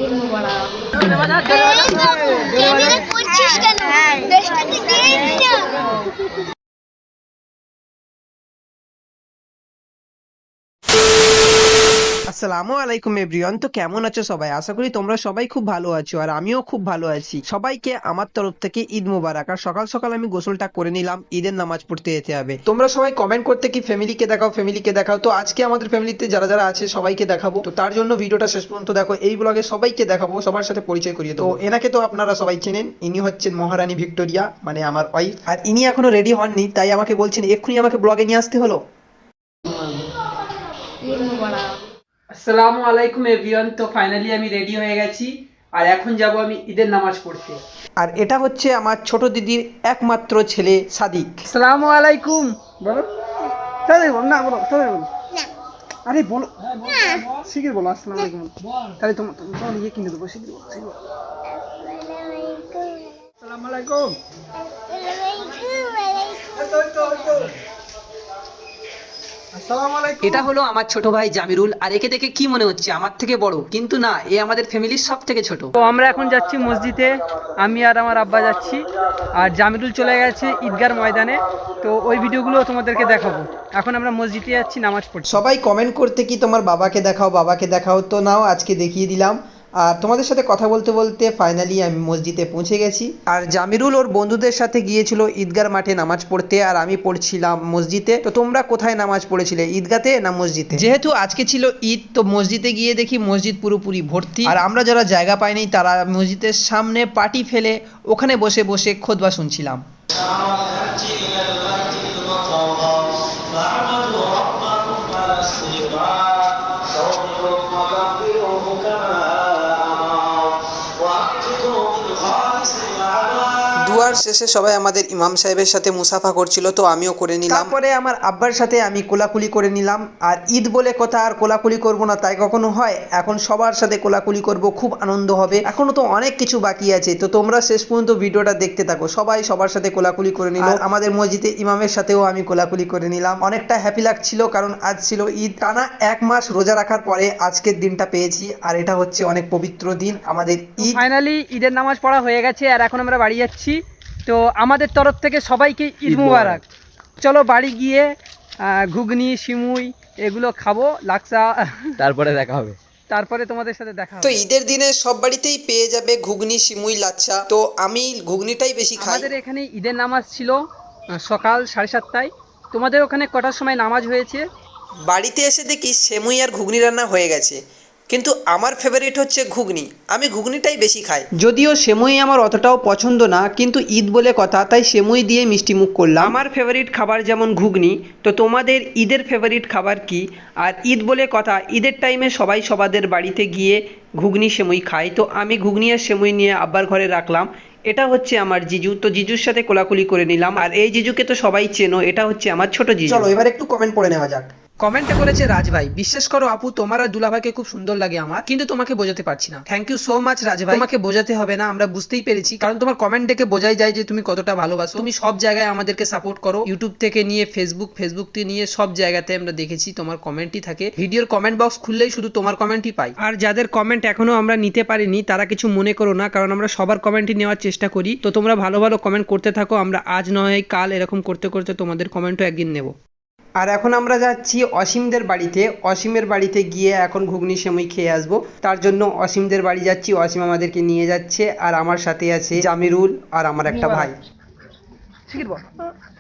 ঈদ মোবারক। Camera করছিস কেন? দেশটাকে দেখ না। আসসালামু আলাইকুম এভরিওয়ান। তো কেমন আছো সবাই? আশা করি তোমরা সবাই খুব ভালো আছো আর আমিও খুব ভালো আছি। সবাইকে আমার তরফ থেকে ঈদ মোবারক। আর সকাল সকাল আমি গোসলটা করে নিলাম, ঈদের নামাজ পড়তে যেতে হবে। তোমরা সবাই কমেন্ট করতে কি ফ্যামিলিকে দেখাও, ফ্যামিলিকে দেখাও। তো আজকে আমাদের ফ্যামিলিতে যারা যারা আছে সবাইকে দেখাবো। তো তার জন্য ভিডিওটা শেষ পর্যন্ত দেখো। এই ব্লগে সবাইকে দেখাবো, সবার সাথে পরিচয় করিয়ে দেবো। তো এনাকে তো আপনারা সবাই চেনেন, ইনি হচ্ছেন মহারানী ভিক্টোরিয়া, মানে আমার ওয়াইফ। আর ইনি এখনো রেডি হননি, তাই আমাকে বলছেন এক্ষুনি আমাকে ব্লগে নিয়ে আসতে হলো। ঈদ মোবারক। আসসালামু আলাইকুম এভরিওয়ান। তো ফাইনালি আমি রেডি হয়ে গেছি আর এখন যাব আমি ঈদের নামাজ পড়তে। আর এটা হচ্ছে আমার ছোট দিদির একমাত্র ছেলে সাদিক। আসসালামু আলাইকুম। বলো তাহলে বল, না বলো তাহলে বলো, আরে বলো শিখির বলো আসসালামু আলাইকুম। তাহলে তোমার ইয়ে কিনে দেবো, শিখির বলো, শিখির বলো আসসালামু আলাইকুম। এটা হলো আমার ছোট ভাই জামিরুল। আর একে দেখে কি মনে হচ্ছে আমার থেকে বড়, কিন্তু না, এ আমাদের ফ্যামিলির সব থেকে ছোট। তো আমরা এখন যাচ্ছি মসজিদে, আমি আর আমার আব্বা যাচ্ছি, আর জামিরুল চলে গেছে ঈদগার ময়দানে। তো ওই ভিডিওগুলো তোমাদেরকে দেখাবো। এখন আমরা মসজিদে যাচ্ছি নামাজ পড়ছি। সবাই কমেন্ট করতে কি তোমার বাবাকে দেখাও, বাবাকে দেখাও, তো নাও আজকে দেখিয়ে দিলাম। আর তোমাদের সাথে কথা বলতে বলতে ফাইনালি আমি মসজিদে পৌঁছে গেছি। আর জামিরুল ওর বন্ধুদের সাথে গিয়েছিল ঈদগার মাঠে নামাজ পড়তে, আর আমি পড়ছিলাম মসজিদে। তো তোমরা কোথায় নামাজ পড়েছিলে, ঈদগাতে না মসজিদে? যেহেতু আজকে ছিল ঈদ, তো মসজিদে গিয়ে দেখি মসজিদ পুরোপুরি ভর্তি। আর আমরা যারা জায়গা পাইনি তারা মসজিদের সামনে পার্টি ফেলে ওখানে বসে বসে খুতবা শুনছিলাম। দুয়ার শেষে সবাই আমাদের ইমাম সাহেবের সাথে মুসাফা করছিল, তো আমিও করে নিলাম। তারপরে আমার আব্বার সাথে আমি কোলাকুলি করে নিলাম। আর ঈদ বলে কথা, আর কোলাকুলি করব না তাই কখনো হয়? এখন সবার সাথে কোলাকুলি করব, খুব আনন্দ হবে। এখনো তো অনেক কিছু বাকি আছে, তো তোমরা শেষ পর্যন্ত ভিডিওটা দেখতে থাকো। সবাই সবার সাথে কোলাকুলি করে নিল। আমাদের মসজিদে ইমামের সাথেও আমি কোলাকুলি করে নিলাম। অনেকটা হ্যাপি লাগছিল, কারণ আজ ছিল ঈদ। টানা 1 মাস রোজা রাখার পরে আজকের দিনটা পেয়েছি, আর এটা হচ্ছে অনেক পবিত্র দিন আমাদের ঈদ। ফাইনালি ঈদের নামাজ পড়া হয়ে গেছে আর এখন আমরা বাড়ি যাচ্ছি। তো আমাদের তরফ থেকে সবাইকে ঈদ মুবারক। চলো বাড়ি গিয়ে ঘুগনি সিমুই এগুলো খাবো, লাক্সা, তারপরে দেখা হবে। তারপরে তোমাদের সাথে দেখা তো হবে। ঈদের দিনে সব বাড়িতেই পেয়ে যাবে ঘুগনি, সিমুই, লাচ্ছা। তো আমি ঘুগনিটাই বেশি খাই। আমাদের এখানে ঈদের নামাজ ছিল সকাল 7:30টায়। তোমাদের ওখানে কটার সময় নামাজ হয়েছে? বাড়িতে এসে দেখি সেমুই আর ঘুগনি রান্না হয়ে গেছে, কিন্তু আমার ফেভারিট হচ্ছে ঘুগনি। আমি ঘুগনিটাই বেশি খাই। যদিও সেমুই আমার অতটাও পছন্দ না, কিন্তু ঈদ বলে কথা তাই সেমুই দিয়ে মিষ্টি মুখ করলাম। আমার ফেভারিট খাবার যেমন ঘুগনি, তো তোমাদের ঈদের ফেভারিট খাবার কি? আর ঈদ বলে কথা, ঈদের টাইমে সবাই সবাদের বাড়িতে গিয়ে ঘুগনি সেমুই খায়। তো আমি ঘুগনি আর সেমুই নিয়ে আব্বার ঘরে রাখলাম। এটা হচ্ছে আমার জিজু, তো জিজুর সাথে কোলাকুলি করে নিলাম। আর এই জিজুকে তো সবাই চেনো, এটা হচ্ছে আমার ছোট জিজু। চলো এবার একটু কমেন্ট পড়ে নেওয়া যাক। কমেন্টে করেছে রাজ ভাই, বিশ্বাস করো আপু, তোমার আর দুলাভাইকে খুব সুন্দর লাগে আমার, কিন্তু তোমাকে বোঝাতে পারছি না। থ্যাংক ইউ সো মাচ রাজ ভাই, তোমাকে বোঝাতে হবে না, আমরা বুঝতেই পেরেছি, কারণ তোমার কমেন্ট দেখে বোঝাই যায় যে তুমি কতটা ভালোবাসো। তুমি সব জায়গায় আমাদেরকে সাপোর্ট করো, ইউটিউব থেকে নিয়ে ফেসবুক থেকে নিয়ে সব জায়গাতে আমরা দেখেছি তোমার কমেন্টই থাকে। ভিডিওর কমেন্ট বক্স খুললেই শুধু তোমার কমেন্টই পাই। আর যাদের কমেন্ট এখনো আমরা নিতে পারিনি তারা কিছু মনে করো না, কারণ আমরা সবার কমেন্টই নেওয়ার চেষ্টা করি। তো তোমরা ভালো ভালো কমেন্ট করতে থাকো, আমরা আজ নয় কাল এরকম করতে করতে তোমাদের কমেন্টও একদিন নেব। আর এখন আমরা যাচ্ছি অসীমদের বাড়িতে। অসীমের বাড়িতে গিয়ে এখন ঘুগনি সেমুই খেয়ে আসবো, তার জন্য অসীমদের বাড়ি যাচ্ছি। অসীম আমাদেরকে নিয়ে যাচ্ছে, আর আমার সাথে আছে জামিরুল আর আমার একটা ভাই। শিখির বল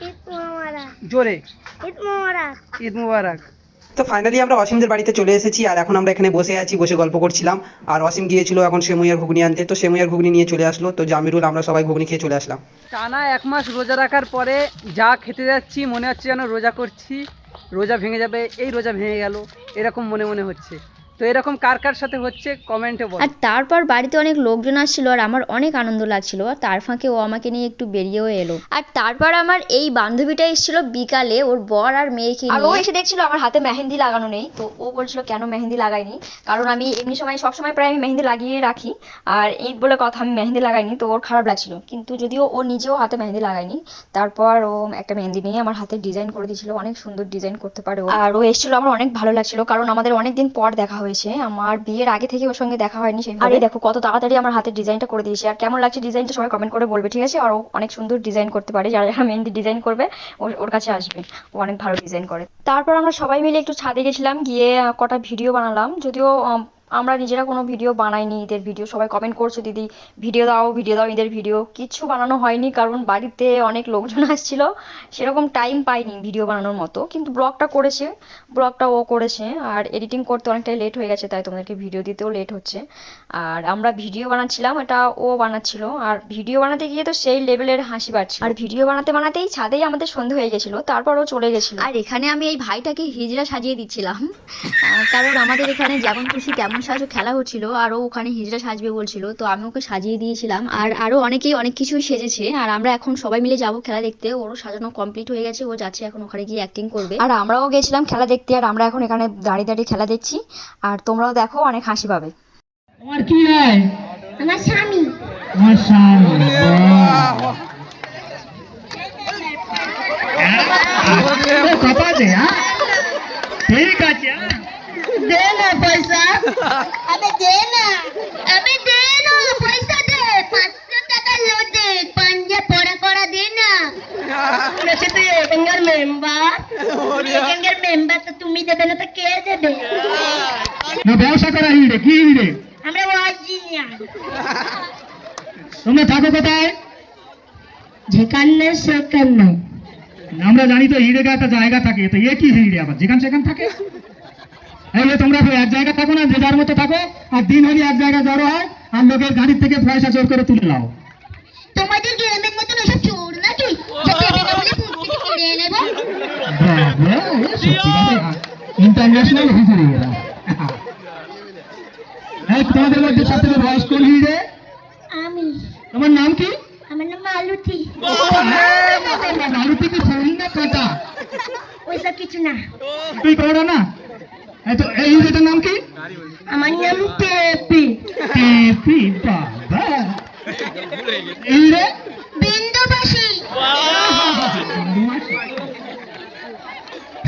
ঈদ মোবারক। জোরে, ঈদ মোবারক। ঈদ মুবারক। তো ফাইনালি আমরা অসীমদের বাড়িতে চলে এসেছি, আর এখন আমরা এখানে বসে আছি, বসে গল্প করছিলাম। আর অসীম গিয়েছিল এখন সেমুই আর ঘুগনি আনতে, তো সেমুই আর ঘুগনি নিয়ে চলে আসলো। তো জামিরুল আমরা সবাই ঘুগনি খেয়ে চলে আসলাম। টানা 1 মাস রোজা রাখার পরে যা খেতে যাচ্ছি মনে হচ্ছে যেন রোজা করছি, রোজা ভেঙে যাবে, এই রোজা ভেঙে গেল, এরকম মনে মনে হচ্ছে। তো এরকম কার কার সাথে হচ্ছে কমেন্টে বলো। আর তারপর বাড়িতে অনেক লোকজন আসছিল আর আমার অনেক আনন্দ লাগছিল। আর তার ফাঁকে ও আমাকে নিয়ে একটু বেরিয়েও এলো। আর তারপর আমার এই বান্ধবীটা এসেছিল বিকালে, ওর বর আর মেয়েকে নিয়ে। আর ও এসে দেখছিল আমার হাতে মেহেন্দি লাগানো নেই, তো ও বলছিল কেন মেহেন্দি লাগাইনি, কারণ আমি এমনি সময় সবসময় প্রায় আমি মেহেন্দি লাগিয়ে রাখি, আর ঈদ বলে কথা আমি মেহেন্দি লাগাইনি। তো ওর খারাপ লাগছিল, কিন্তু যদিও ও নিজেও হাতে মেহেন্দি লাগায়নি, তারপর ও একটা মেহেন্দি নিয়ে আমার হাতে ডিজাইন করে দিয়েছিল। অনেক সুন্দর ডিজাইন করতে পারে ও। আর ও এসেছিল, আমার অনেক ভালো লাগছিল, কারণ আমাদের অনেকদিন পর দেখা হয়েছে। করেছে। আমার বিয়ের আগে থেকে ওর সঙ্গে দেখা হয়নি সেই। আর এই দেখো কত তাড়াতাড়ি আমার হাতের ডিজাইনটা করে দিয়েছে। আর কেমন লাগছে ডিজাইনটা সবাই কমেন্ট করে বলবে, ঠিক আছে? আর ও অনেক সুন্দর ডিজাইন করতে পারে, যারা যারা মেহেন্দি ডিজাইন করবে ওর কাছে আসবে, ও অনেক ভালো ডিজাইন করে। তারপর আমরা সবাই মিলে একটু ছাদে গেছিলাম, গিয়ে কটা ভিডিও বানালাম। যদিও আমরা নিজেরা কোনো ভিডিও বানাইনি, ঈদের ভিডিও। সবাই কমেন্ট করছে দিদি ভিডিও দাও ঈদের ভিডিও। কিছু বানানো হয়নি, কারণ বাড়িতে অনেক লোকজন আসছিল, সেরকম টাইম পাইনি ভিডিও বানানোর মতো। কিন্তু ব্লগটা ও করেছে। আর এডিটিং করতে অনেকটাই লেট হয়ে গেছে, তাই তোমাদেরকে ভিডিও দিতেও লেট হচ্ছে। আর আমরা ভিডিও বানাচ্ছিলাম, এটা ও বানাচ্ছিল। আর ভিডিও বানাতে গিয়ে তো সেই লেভেলের হাসি পাচ্ছিল। আর ভিডিও বানাতেই ছাদেই আমাদের সন্ধে হয়ে গেছিল, তারপর ও চলে গেছিল। আর এখানে আমি এই ভাইটাকে হিজড়া সাজিয়ে দিচ্ছিলাম, কারণ আমাদের এখানে যেমন খুশি তেমন সাজো খেলা হচ্ছিল, আর ও ওখানে হিজড়া সাজবে বলছিল, তো আমি ওকে সাজিয়ে দিয়েছিলাম। আর আরো অনেকেই অনেক কিছুই সেজেছে। আর আমরা এখন সবাই মিলে যাব খেলা দেখতে। ওরও সাজানো কমপ্লিট হয়ে গেছে, ও যাচ্ছে এখন ওখানে গিয়ে অ্যাক্টিং করবে। আর আমরাও গেছিলাম খেলা দেখতে, আর আমরা এখন এখানে দাঁড়িয়ে দাঁড়িয়ে খেলা দেখছি। আর তোমরাও দেখো, অনেক হাসি পাবে। তোমার কি হয়? আমার স্বামী। আমার স্বামী। কত আছে? ঠিক আছে, দে না পয়সা। আবে দে না পয়সা দে, 500 টাকা লোড দে, পাঞ্জা পড়া করা দে না। বলেছে তুই এখানকার মেম্বার তো তুমি দেবে না তো কে দেবে? না ব্যবসা করা হিড়ে কি হিড়ে? আমরা ওয়াজিনিয়া। তোমরা থাকো কোথায়? যেখানে সেখানে। আমরা জানি তো হিড়ে একটা জায়গা থাকে, তো এ কি হিড়ে আবার যেখান সেখান থাকে? এই যে তোমরা এক জায়গায় থাকো না, যে যার মতো থাকো, আর দিন হলে এক জায়গায় জড়ো হয়, আর লোকের গাড়ির থেকে পয়সা জোর করে তুলে নাও। তোমাদের গ্রামের মতন ওসব চোর নাকি যে দেবে না বলে পুঁটকিতে কেড়ে নেবো? ইন্টারন্যাশনাল হিজড়ি এরা। এই তোমাদের মধ্যে সবথেকে বয়স কোন হিড়ে? আমি। তোমার নাম কি? আমার নাম মালতী। মারুতি কি ফোন না কাটা? ওইসব কিছু না। তুই করো না। এই তো এই হিড়েটার নাম কি? আমার নাম টেপি। টেপি, বাবা। এই হিড়ে? বিন্দুবাসী।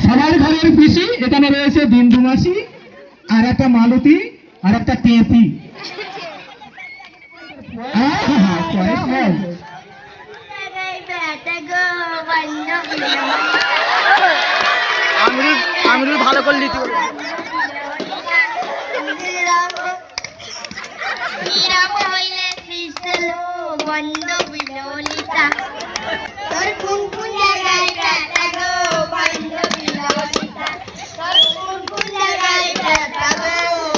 সবার ঘরের পিসি এখানে রয়েছে বিন্দু মাসি, আর একটা মালতী, আর একটা টেপি। আমিরুল ভালো করলি তুই। বন্ধ বিললিতা তোর কোন কোন জায়গায় ব্যথা গো বন্ধ বিললিতা তোর কোন কোন জায়গায় ব্যথা গো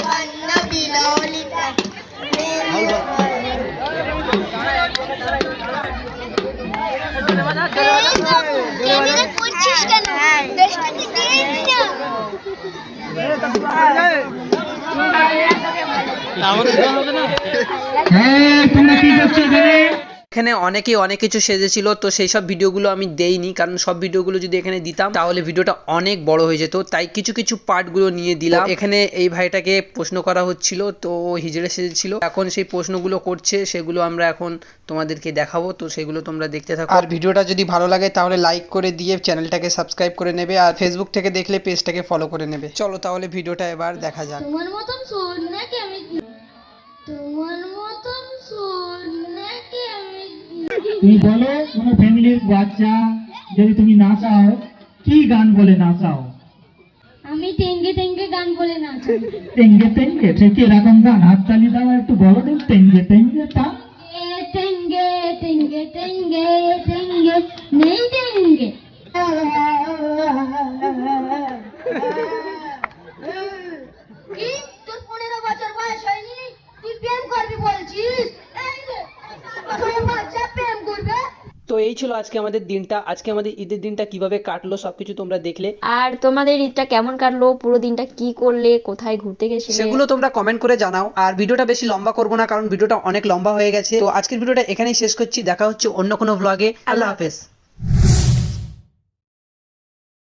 বন্ধ বিললিতা করছিস কেন? দেশটাকে দেখ না। তোমরা কি করছো এখানে? এখানে অনেকেই অনেক কিছু সেজেছিল, তো সেই সব ভিডিওগুলো আমি দেইনি, কারণ সব ভিডিওগুলো যদি এখানে দিতাম তাহলে ভিডিওটা অনেক বড় হয়ে যেত, তাই কিছু কিছু পার্টগুলো নিয়ে দিলাম। এখানে এই ভাইটাকে প্রশ্ন করা হচ্ছিল, তো হিজড়ে সেজেছিল, এখন সেই প্রশ্নগুলো করছে, সেগুলো আমরা এখন তোমাদেরকে দেখাবো, তো সেগুলো তোমরা দেখতে থাকো। আর ভিডিওটা যদি ভালো লাগে তাহলে লাইক করে দিয়ে চ্যানেলটাকে সাবস্ক্রাইব করে নেবে, আর ফেসবুক থেকে দেখলে পেজটাকে ফলো করে নেবে। চলো তাহলে ভিডিওটা এবার দেখা যাক। তোমার মতন শোন নাকি আমি, তোমার মতন শোন নাকি আমি। তুমি বলো কোনো ফ্যামিলির বাচ্চা যদি তুমি নাচাও, কি গান বলে নাচাও? আমি টেঙ্গে টেঙ্গে গান বলে নাচাই। টেঙ্গে টেঙ্গে, ঠিক এরকম গান, হাততালি দাও একটু, বলো দিন টেঙ্গে টেঙ্গে তা। টেঙ্গে টেঙ্গে টেঙ্গে টেঙ্গে নেই টেঙ্গে। কি তোর 15 বছর বয়স হয়নি, তুই প্রেম করবি বলছিস? এই রে বাচ্চা প্রেম করবে। তো এই ছিল আজকে আমাদের দিনটা, আজকে আমাদের ঈদের দিনটা কিভাবে কাটলো সবকিছু তোমরা দেখলে। আর তোমাদের ঈদটা কেমন কাটলো, পুরো দিনটা কি করলে, কোথায় ঘুরতে গেছিলে, সেগুলো তোমরা কমেন্ট করে জানাও। আর ভিডিওটা বেশি লম্বা করবো না, কারণ ভিডিওটা অনেক লম্বা হয়ে গেছে। তো আজকের ভিডিওটা এখানেই শেষ করছি, দেখা হচ্ছে অন্য কোনো ভ্লগে। আল্লাহ হাফেজ।